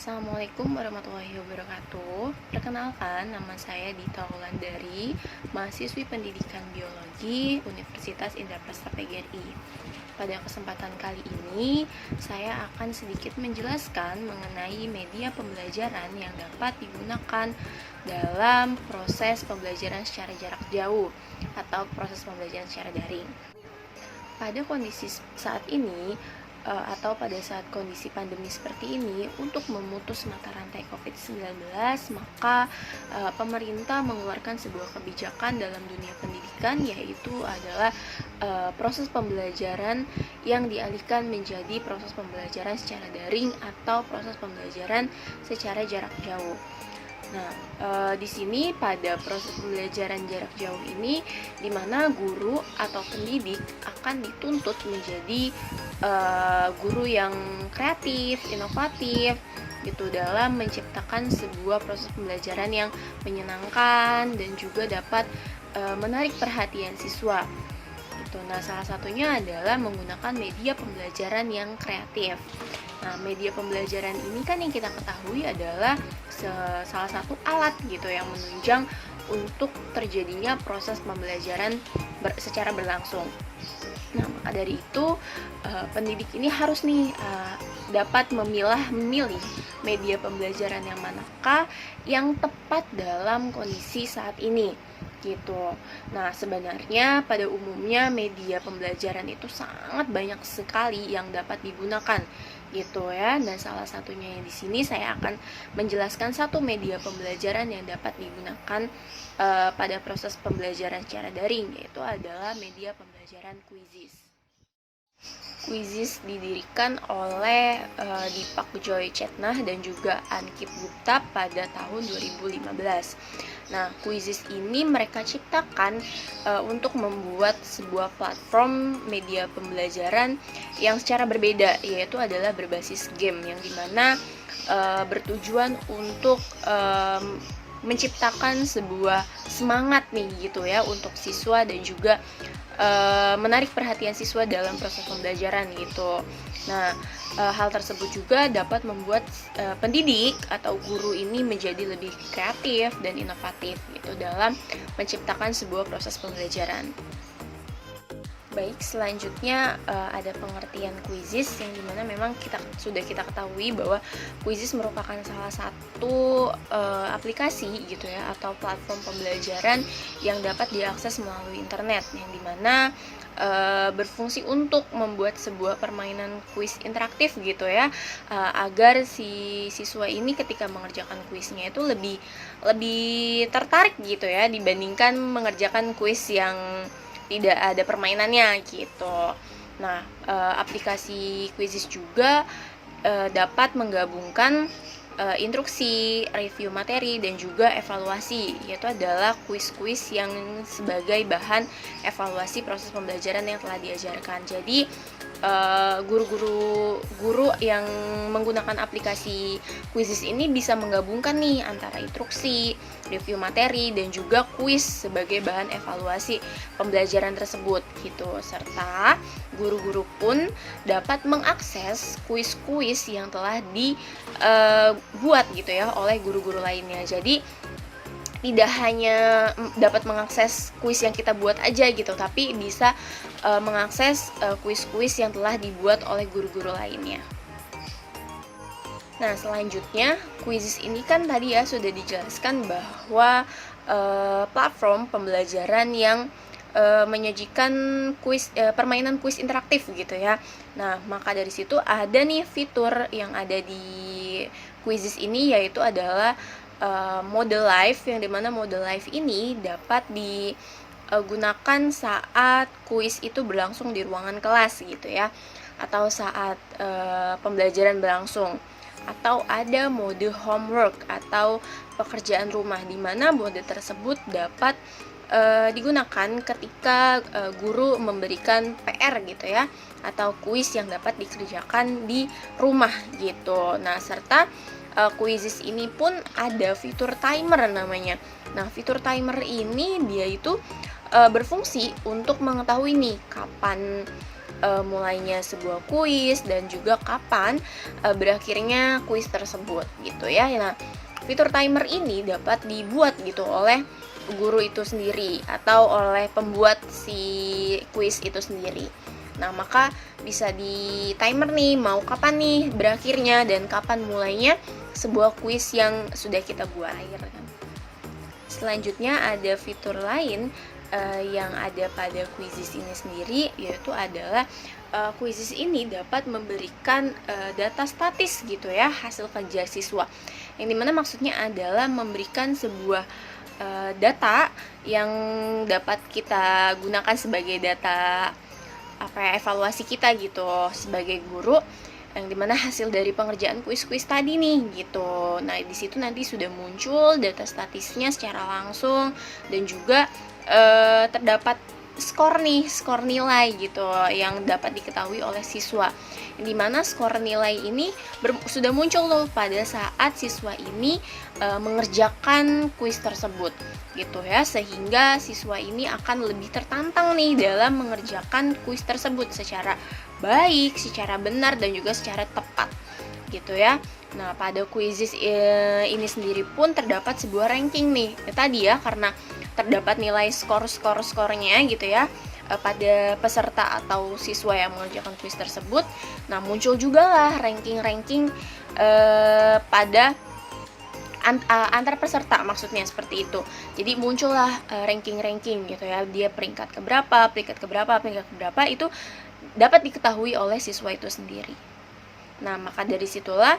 Assalamualaikum warahmatullahi wabarakatuh. Perkenalkan, nama saya Dita Wulandari, mahasiswi pendidikan biologi Universitas Indraprasta PGRI. Pada kesempatan kali ini, saya akan sedikit menjelaskan mengenai media pembelajaran yang dapat digunakan dalam proses pembelajaran secara jarak jauh atau proses pembelajaran secara daring. Pada kondisi saat ini, atau pada saat kondisi pandemi seperti ini, untuk memutus mata rantai COVID-19, maka pemerintah mengeluarkan sebuah kebijakan dalam dunia pendidikan, yaitu adalah proses pembelajaran yang dialihkan menjadi proses pembelajaran secara daring atau proses pembelajaran secara jarak jauh. Nah, di sini pada proses pembelajaran jarak jauh ini, di mana guru atau pendidik akan dituntut menjadi guru yang kreatif, inovatif, gitu dalam menciptakan sebuah proses pembelajaran yang menyenangkan dan juga dapat menarik perhatian siswa. Gitu. Nah, salah satunya adalah menggunakan media pembelajaran yang kreatif. Nah, media pembelajaran ini kan yang kita ketahui adalah salah satu alat gitu yang menunjang untuk terjadinya proses pembelajaran secara berlangsung. Nah, maka dari itu pendidik ini harus dapat memilih media pembelajaran yang manakah yang tepat dalam kondisi saat ini gitu. Nah, sebenarnya pada umumnya media pembelajaran itu sangat banyak sekali yang dapat digunakan gitu ya. Dan salah satunya yang di sini saya akan menjelaskan satu media pembelajaran yang dapat digunakan pada proses pembelajaran secara daring, yaitu adalah media pembelajaran Quizizz. Quizizz didirikan oleh Deepak Joy Chetnah dan juga Ankit Gupta pada tahun 2015. Nah, Quizizz ini mereka ciptakan untuk membuat sebuah platform media pembelajaran yang secara berbeda, yaitu adalah berbasis game, yang dimana bertujuan untuk menciptakan sebuah semangat nih gitu ya untuk siswa dan juga menarik perhatian siswa dalam proses pembelajaran gitu. Nah, hal tersebut juga dapat membuat pendidik atau guru ini menjadi lebih kreatif dan inovatif gitu dalam menciptakan sebuah proses pembelajaran. Baik, selanjutnya ada pengertian Quizizz, yang dimana memang sudah kita ketahui bahwa Quizizz merupakan salah satu aplikasi gitu ya atau platform pembelajaran yang dapat diakses melalui internet, yang dimana berfungsi untuk membuat sebuah permainan kuis interaktif gitu ya, agar si siswa ini ketika mengerjakan kuisnya itu lebih tertarik gitu ya dibandingkan mengerjakan kuis yang tidak ada permainannya gitu. Nah, aplikasi Quizizz juga dapat menggabungkan instruksi, review materi, dan juga evaluasi, yaitu adalah kuis-kuis yang sebagai bahan evaluasi proses pembelajaran yang telah diajarkan. Jadi guru yang menggunakan aplikasi Quizizz ini bisa menggabungkan nih antara instruksi, review materi, dan juga kuis sebagai bahan evaluasi pembelajaran tersebut gitu. Serta guru-guru pun dapat mengakses kuis-kuis yang telah dibuat gitu ya oleh guru-guru lainnya. Jadi tidak hanya dapat mengakses kuis yang kita buat aja gitu, tapi bisa mengakses kuis-kuis yang telah dibuat oleh guru-guru lainnya. Nah, selanjutnya Quizizz ini kan tadi ya sudah dijelaskan bahwa platform pembelajaran yang menyajikan permainan kuis interaktif gitu ya. Nah, maka dari situ ada nih fitur yang ada di Quizizz ini, yaitu adalah mode live, yang dimana mode live ini dapat digunakan saat kuis itu berlangsung di ruangan kelas gitu ya, atau saat pembelajaran berlangsung, atau ada mode homework atau pekerjaan rumah, di mana mode tersebut dapat digunakan ketika guru memberikan PR gitu ya, atau kuis yang dapat dikerjakan di rumah gitu. Nah, serta Quizizz ini pun ada fitur timer namanya. Nah, fitur timer ini dia itu berfungsi untuk mengetahui nih kapan mulainya sebuah kuis dan juga kapan berakhirnya kuis tersebut gitu ya. Nah, fitur timer ini dapat dibuat gitu oleh guru itu sendiri atau oleh pembuat si kuis itu sendiri. Nah, maka bisa di timer nih mau kapan nih berakhirnya dan kapan mulainya sebuah kuis yang sudah kita buat. Selanjutnya ada fitur lain yang ada pada Quizizz ini sendiri, yaitu adalah Quizizz ini dapat memberikan data statis gitu ya, hasil kerja siswa. Yang dimana maksudnya adalah memberikan sebuah data yang dapat kita gunakan sebagai data evaluasi kita gitu sebagai guru, yang dimana hasil dari pengerjaan kuis-kuis tadi nih gitu. Nah, di situ nanti sudah muncul data statisnya secara langsung dan juga terdapat skor nilai gitu yang dapat diketahui oleh siswa. Di mana skor nilai ini sudah muncul loh pada saat siswa ini mengerjakan kuis tersebut gitu ya, sehingga siswa ini akan lebih tertantang nih dalam mengerjakan kuis tersebut secara baik, secara benar dan juga secara tepat gitu ya. Nah, pada Quizizz ini sendiri pun terdapat sebuah ranking nih. Tadi ya, karena terdapat nilai skornya gitu ya pada peserta atau siswa yang mengerjakan kuis tersebut. Nah, muncul juga lah ranking-ranking pada antar peserta, maksudnya seperti itu. Jadi muncullah ranking-ranking gitu ya. Dia peringkat keberapa itu dapat diketahui oleh siswa itu sendiri. Nah, maka dari situlah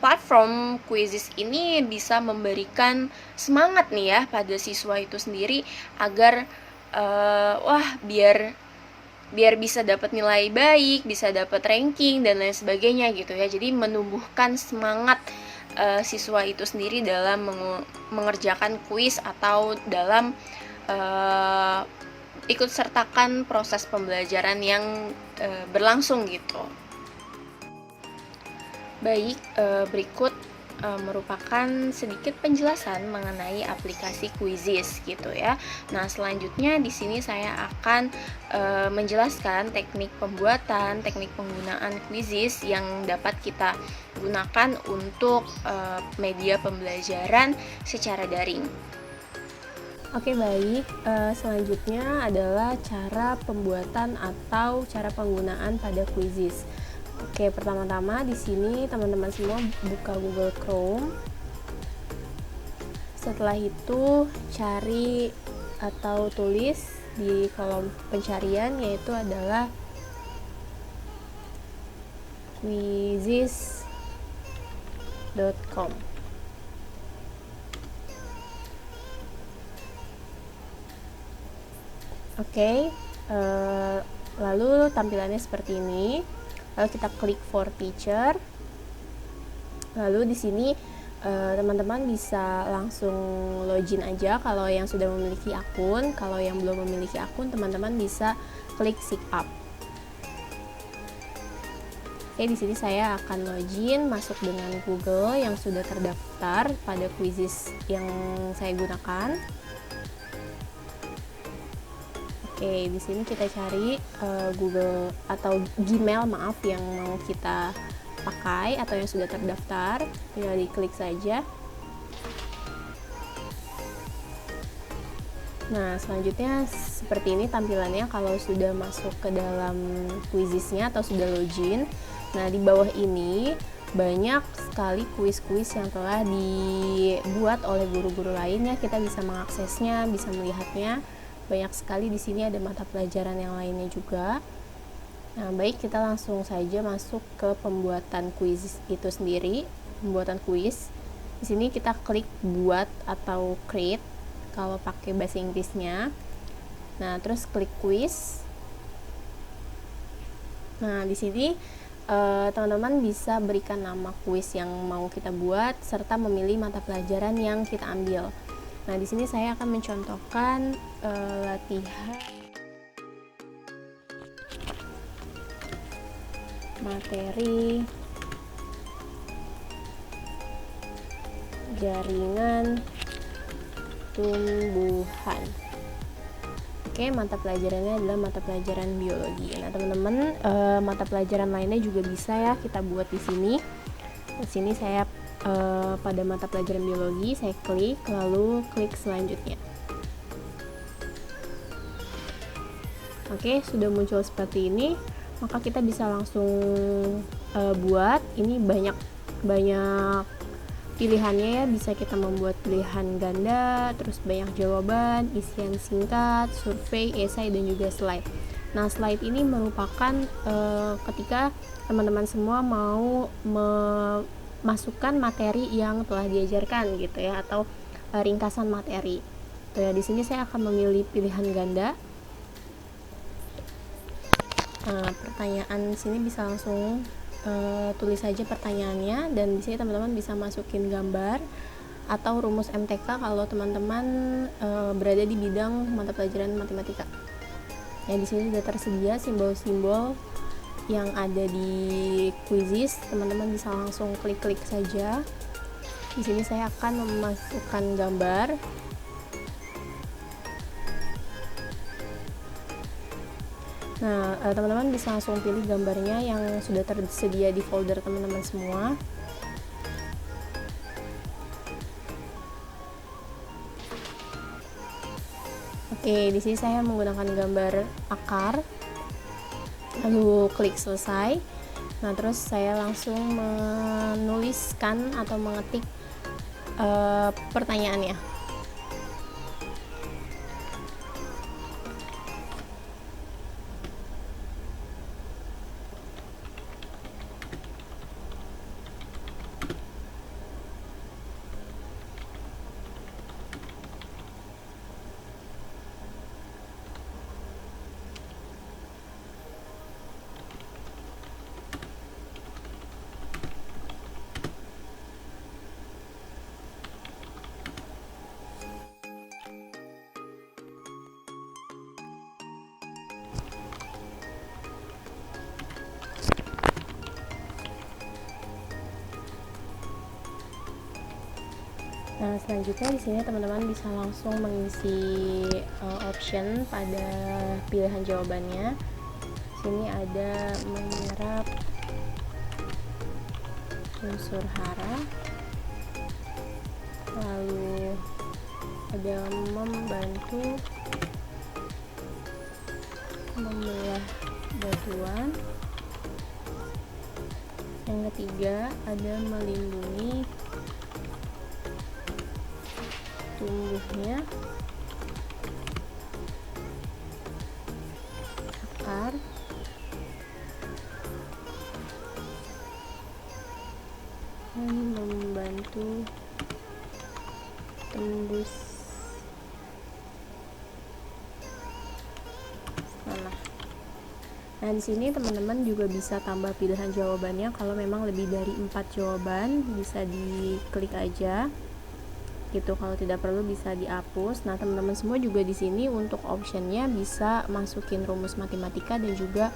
platform Quizizz ini bisa memberikan semangat nih ya pada siswa itu sendiri agar biar bisa dapat nilai baik, bisa dapat ranking dan lain sebagainya gitu ya. Jadi menumbuhkan semangat siswa itu sendiri dalam mengerjakan kuis atau dalam ikut sertakan proses pembelajaran yang berlangsung gitu. Baik, berikut merupakan sedikit penjelasan mengenai aplikasi Quizizz gitu ya. Nah, selanjutnya di sini saya akan menjelaskan teknik pembuatan, teknik penggunaan Quizizz yang dapat kita gunakan untuk media pembelajaran secara daring. Oke, baik. Selanjutnya adalah cara pembuatan atau cara penggunaan pada Quizizz. Oke, pertama-tama di sini teman-teman semua buka Google Chrome. Setelah itu cari atau tulis di kolom pencarian yaitu adalah quizizz.com. Oke, lalu tampilannya seperti ini. Lalu kita klik for teacher. Lalu di sini teman-teman bisa langsung login aja kalau yang sudah memiliki akun. Kalau yang belum memiliki akun, teman-teman bisa klik sign up. Oke, di sini saya akan login, masuk dengan Google yang sudah terdaftar pada Quizizz yang saya gunakan. Oke, di sini kita cari Google atau Gmail yang mau kita pakai atau yang sudah terdaftar. Tinggal diklik saja. Nah, selanjutnya seperti ini tampilannya kalau sudah masuk ke dalam Quizizz-nya atau sudah login. Nah, di bawah ini banyak sekali kuis-kuis yang telah dibuat oleh guru-guru lainnya. Kita bisa mengaksesnya, bisa melihatnya. Banyak sekali di sini ada mata pelajaran yang lainnya juga. Nah, baik, kita langsung saja masuk ke pembuatan kuis itu sendiri, pembuatan kuis. Di sini kita klik buat atau create kalau pakai bahasa Inggrisnya. Nah, terus klik kuis. Nah, di sini teman-teman bisa berikan nama kuis yang mau kita buat serta memilih mata pelajaran yang kita ambil. Nah, di sini saya akan mencontohkan latihan materi jaringan tumbuhan. Oke, mata pelajarannya adalah mata pelajaran biologi. Nah, teman-teman, mata pelajaran lainnya juga bisa ya kita buat di sini. Di sini saya pada mata pelajaran biologi saya klik, lalu klik selanjutnya. Oke, sudah muncul seperti ini, maka kita bisa langsung buat. Ini banyak pilihannya ya, bisa kita membuat pilihan ganda, terus banyak jawaban, isian singkat, survei, esai, dan juga slide. Nah, slide ini merupakan ketika teman-teman semua mau memasukkan materi yang telah diajarkan gitu ya, atau ringkasan materi. Tuh ya, di sini saya akan memilih pilihan ganda. Pertanyaan sini bisa langsung tulis saja pertanyaannya, dan di sini teman-teman bisa masukin gambar atau rumus MTK kalau teman-teman berada di bidang mata pelajaran matematika. Di sini sudah tersedia simbol-simbol yang ada di Quizzes, teman-teman bisa langsung klik-klik saja. Di sini saya akan memasukkan gambar. Nah, teman-teman bisa langsung pilih gambarnya yang sudah tersedia di folder teman-teman semua. Oke, di sini saya menggunakan gambar akar, lalu klik selesai. Nah, terus saya langsung menuliskan atau mengetik pertanyaannya. Nah, selanjutnya di sini teman-teman bisa langsung mengisi option pada pilihan jawabannya. Sini ada menyerap unsur hara, lalu ada membantu membelah batuan. Yang ketiga ada melindungi tumbuhnya akar, dan membantu tembus tanah. Nah, di sini teman-teman juga bisa tambah pilihan jawabannya. Kalau memang lebih dari 4 jawaban bisa diklik aja gitu, kalau tidak perlu bisa dihapus. Nah, teman-teman semua juga di sini untuk optionnya bisa masukin rumus matematika dan juga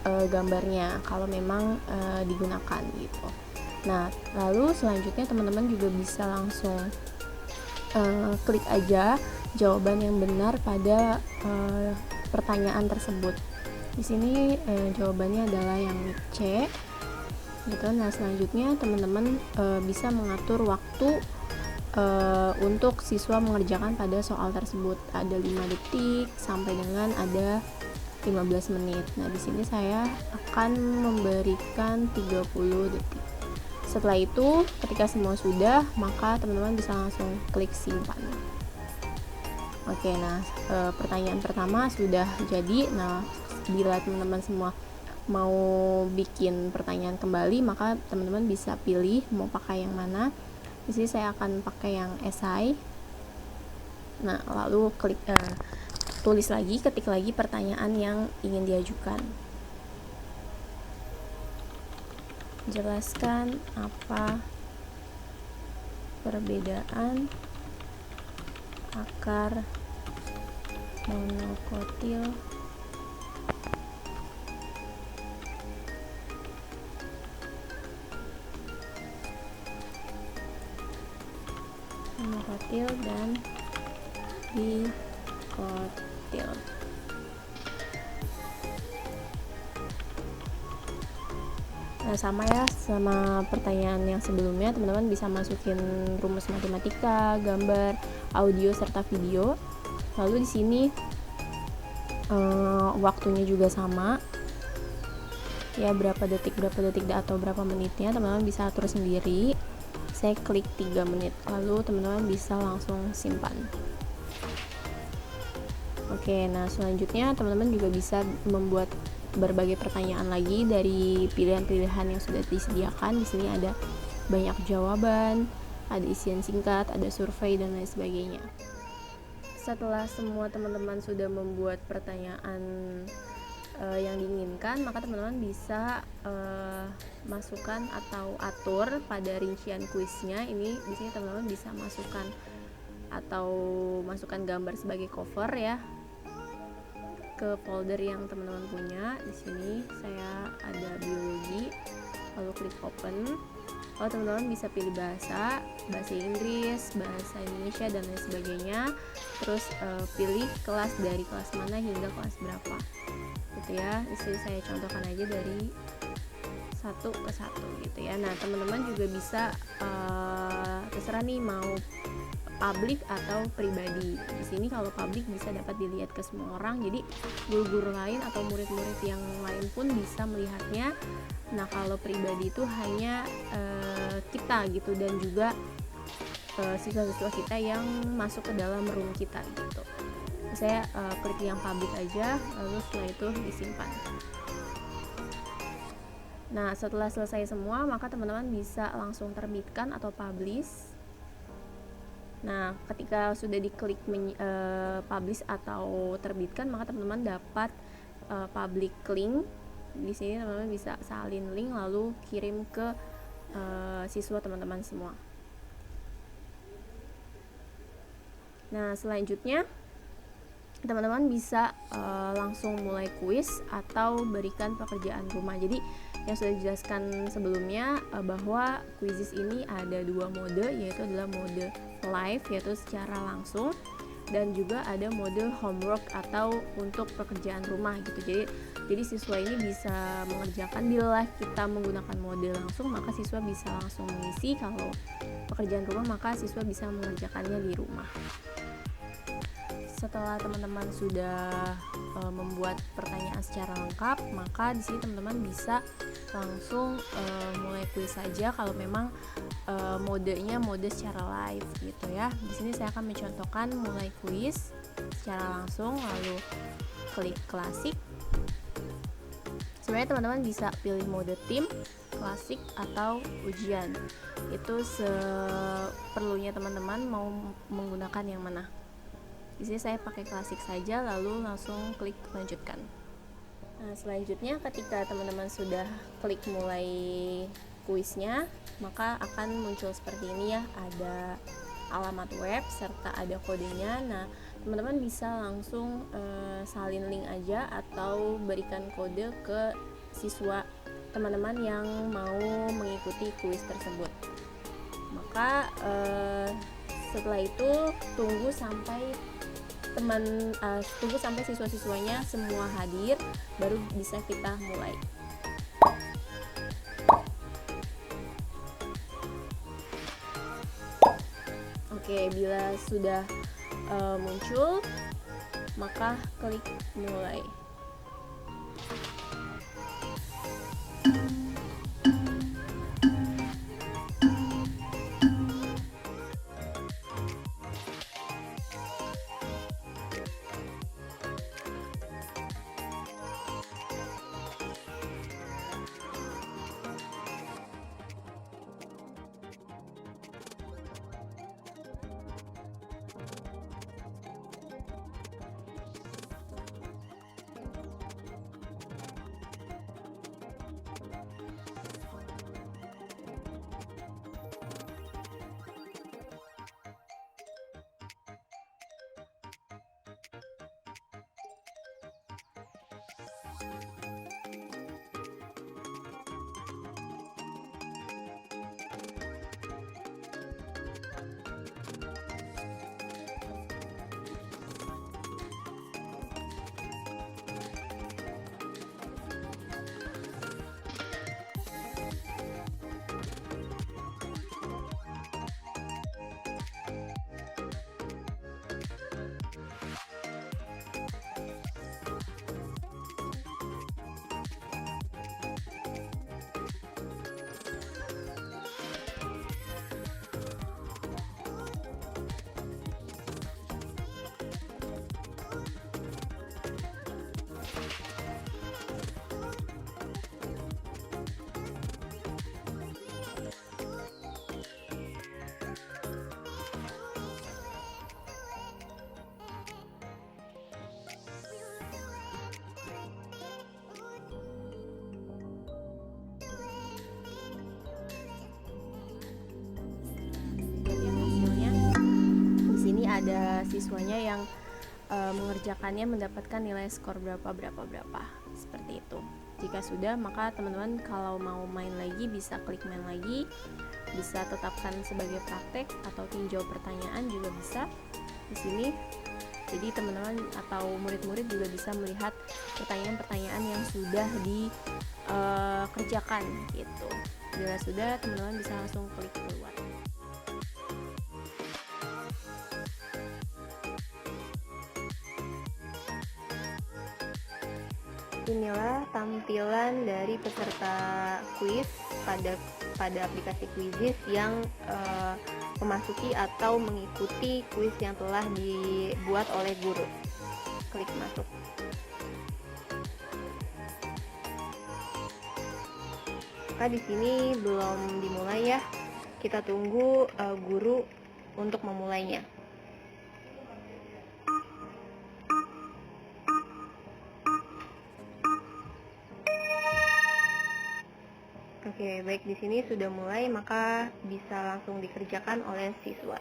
gambarnya kalau memang digunakan gitu. Nah, lalu selanjutnya teman-teman juga bisa langsung klik aja jawaban yang benar pada pertanyaan tersebut. Di sini jawabannya adalah yang C gitu. Nah, selanjutnya teman-teman bisa mengatur waktu untuk siswa mengerjakan pada soal tersebut. Ada 5 detik sampai dengan ada 15 menit. Nah, di sini saya akan memberikan 30 detik. Setelah itu, ketika semua sudah, maka teman-teman bisa langsung klik simpan. Oke, nah pertanyaan pertama sudah jadi. Nah, bila teman-teman semua mau bikin pertanyaan kembali, maka teman-teman bisa pilih mau pakai yang mana. Di sini saya akan pakai yang esai. Nah, lalu klik tulis lagi, ketik lagi pertanyaan yang ingin diajukan. Jelaskan apa perbedaan akar monokotil dan dikotil. Nah, sama ya sama pertanyaan yang sebelumnya, teman-teman bisa masukin rumus matematika, gambar, audio serta video. Lalu di sini waktunya juga sama. Ya, berapa detik atau berapa menitnya teman-teman bisa atur sendiri. Saya klik 3 menit, lalu teman-teman bisa langsung simpan. Oke, nah selanjutnya teman-teman juga bisa membuat berbagai pertanyaan lagi dari pilihan-pilihan yang sudah disediakan. Di sini ada banyak jawaban, ada isian singkat, ada survei dan lain sebagainya. Setelah semua teman-teman sudah membuat pertanyaan yang diinginkan, maka teman-teman bisa masukkan atau atur pada rincian kuisnya. Ini di sini teman-teman bisa masukkan gambar sebagai cover ya ke folder yang teman-teman punya. Di sini saya ada biologi, lalu klik open. Lalu teman-teman bisa pilih bahasa Inggris, bahasa Indonesia dan lain sebagainya. Terus pilih kelas, dari kelas mana hingga kelas berapa, gitu ya. Di sini saya contohkan aja dari 1 ke 1 gitu ya. Nah, teman-teman juga bisa terserah nih mau publik atau pribadi. Di sini kalau publik bisa dapat dilihat ke semua orang, jadi guru-guru lain atau murid-murid yang lain pun bisa melihatnya. Nah, kalau pribadi itu hanya kita gitu, dan juga siswa-siswa kita yang masuk ke dalam room kita gitu. Saya klik yang publik aja, lalu setelah itu disimpan. Nah, setelah selesai semua, maka teman-teman bisa langsung terbitkan atau publish. Nah, ketika sudah diklik publish atau terbitkan, maka teman-teman dapat public link. Di sini teman-teman bisa salin link lalu kirim ke siswa teman-teman semua. Nah, selanjutnya teman-teman bisa langsung mulai kuis atau berikan pekerjaan rumah. Jadi yang sudah dijelaskan sebelumnya bahwa quizzes ini ada 2 mode, yaitu adalah mode live yaitu secara langsung, dan juga ada mode homework atau untuk pekerjaan rumah gitu. Jadi siswa ini bisa mengerjakan, bila kita menggunakan mode langsung maka siswa bisa langsung mengisi, kalau pekerjaan rumah maka siswa bisa mengerjakannya di rumah. Setelah teman-teman sudah membuat pertanyaan secara lengkap, maka di sini teman-teman bisa langsung mulai kuis saja kalau memang modenya mode secara live gitu ya. Di sini saya akan mencontohkan mulai kuis secara langsung, lalu klik klasik. Sebenarnya teman-teman bisa pilih mode tim, klasik atau ujian. Itu seperlunya teman-teman mau menggunakan yang mana. Di sini saya pakai klasik saja, lalu langsung klik lanjutkan. Nah, selanjutnya ketika teman-teman sudah klik mulai kuisnya, maka akan muncul seperti ini ya, ada alamat web serta ada kodenya. Nah, teman-teman bisa langsung salin link aja atau berikan kode ke siswa teman-teman yang mau mengikuti kuis tersebut. Maka setelah itu tunggu sampai siswa-siswanya semua hadir, baru bisa kita mulai. Oke, bila sudah muncul, maka klik mulai. ada siswanya yang mengerjakannya mendapatkan nilai skor berapa seperti itu. Jika sudah, maka teman-teman kalau mau main lagi bisa klik main lagi, bisa tetapkan sebagai praktek atau tinjau pertanyaan juga bisa di sini. Jadi teman-teman atau murid-murid juga bisa melihat pertanyaan-pertanyaan yang sudah dikerjakan gitu. Bila sudah, teman-teman bisa langsung klik keluar. Inilah tampilan dari peserta kuis pada aplikasi Quizizz yang memasuki atau mengikuti kuis yang telah dibuat oleh guru. Klik masuk. Maka di sini belum dimulai ya. Kita tunggu guru untuk memulainya. Oke, baik, di sini sudah mulai, maka bisa langsung dikerjakan oleh siswa.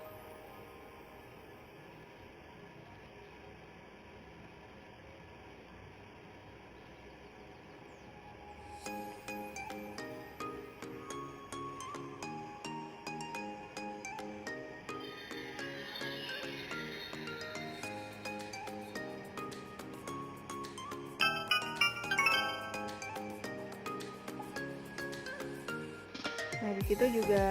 Nah, di situ juga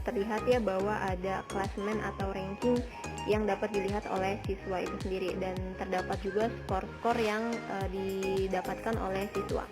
terlihat ya bahwa ada klasemen atau ranking yang dapat dilihat oleh siswa itu sendiri, dan terdapat juga skor-skor yang didapatkan oleh siswa.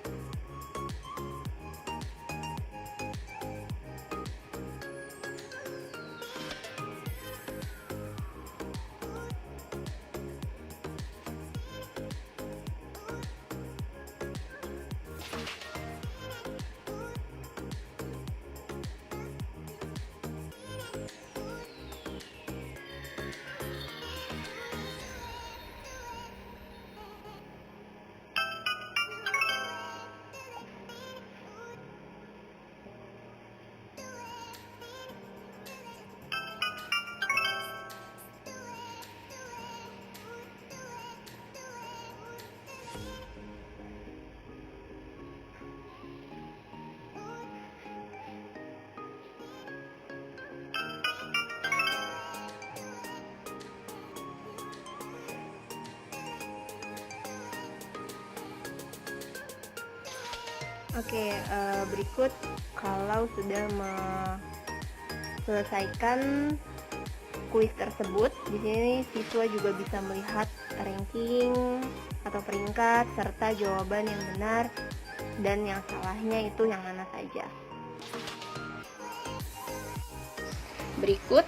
Oke, berikut kalau sudah menyelesaikan kuis tersebut, di sini siswa juga bisa melihat ranking atau peringkat serta jawaban yang benar dan yang salahnya itu yang mana saja. Berikut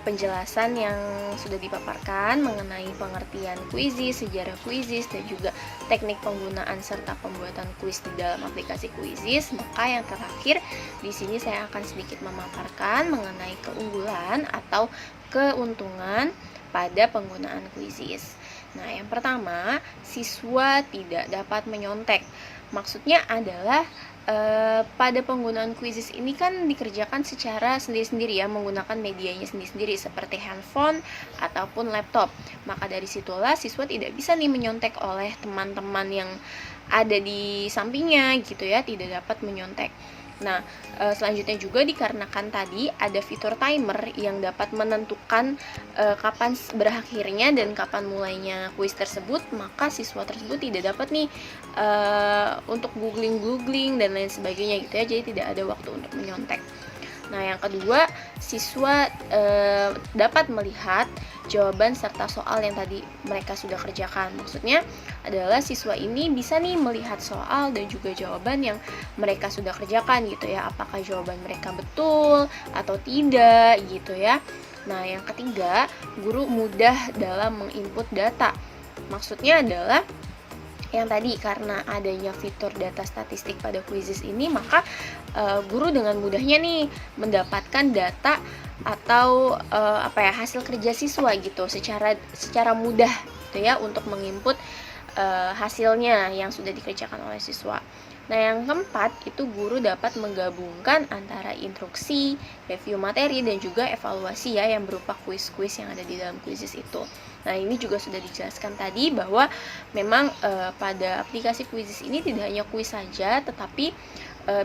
penjelasan yang sudah dipaparkan mengenai pengertian Quizizz, sejarah Quizizz, dan juga teknik penggunaan serta pembuatan kuis di dalam aplikasi Quizizz. Maka yang terakhir di sini saya akan sedikit memaparkan mengenai keunggulan atau keuntungan pada penggunaan Quizizz. Nah, yang pertama, siswa tidak dapat menyontek. Maksudnya adalah pada penggunaan Quizizz ini kan dikerjakan secara sendiri-sendiri ya, menggunakan medianya sendiri-sendiri seperti handphone ataupun laptop. Maka dari situlah siswa tidak bisa nih menyontek oleh teman-teman yang ada di sampingnya gitu ya, tidak dapat menyontek. Nah, selanjutnya juga dikarenakan tadi ada fitur timer yang dapat menentukan kapan berakhirnya dan kapan mulainya kuis tersebut, maka siswa tersebut tidak dapat nih untuk googling dan lain sebagainya gitu ya, jadi tidak ada waktu untuk menyontek. Nah, yang kedua, siswa dapat melihat jawaban serta soal yang tadi mereka sudah kerjakan. Maksudnya adalah siswa ini bisa nih melihat soal dan juga jawaban yang mereka sudah kerjakan gitu ya, apakah jawaban mereka betul atau tidak gitu ya. Nah, yang ketiga, guru mudah dalam menginput data. Maksudnya adalah yang tadi, karena adanya fitur data statistik pada Quizizz ini, maka guru dengan mudahnya nih mendapatkan data atau hasil kerja siswa gitu secara mudah gitu ya, untuk menginput hasilnya yang sudah dikerjakan oleh siswa. Nah, yang keempat itu guru dapat menggabungkan antara instruksi, review materi, dan juga evaluasi ya, yang berupa kuis-kuis yang ada di dalam kuisis itu. Nah, ini juga sudah dijelaskan tadi bahwa memang pada aplikasi kuisis ini tidak hanya kuis saja, tetapi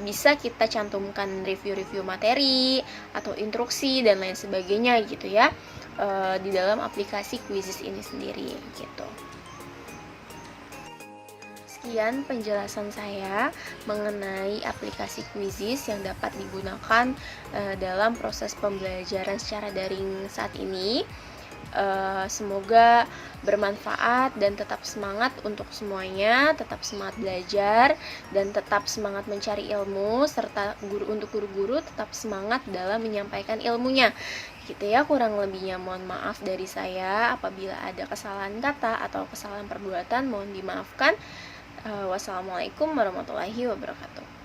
bisa kita cantumkan review-review materi atau instruksi dan lain sebagainya gitu ya, di dalam aplikasi kuisis ini sendiri gitu. Sekian penjelasan saya mengenai aplikasi Quizizz yang dapat digunakan dalam proses pembelajaran secara daring saat ini. Semoga bermanfaat dan tetap semangat untuk semuanya, tetap semangat belajar dan tetap semangat mencari ilmu, serta untuk guru-guru tetap semangat dalam menyampaikan ilmunya. Gitu ya, kurang lebihnya mohon maaf dari saya. Apabila ada kesalahan kata atau kesalahan perbuatan mohon dimaafkan. Wassalamualaikum warahmatullahi wabarakatuh.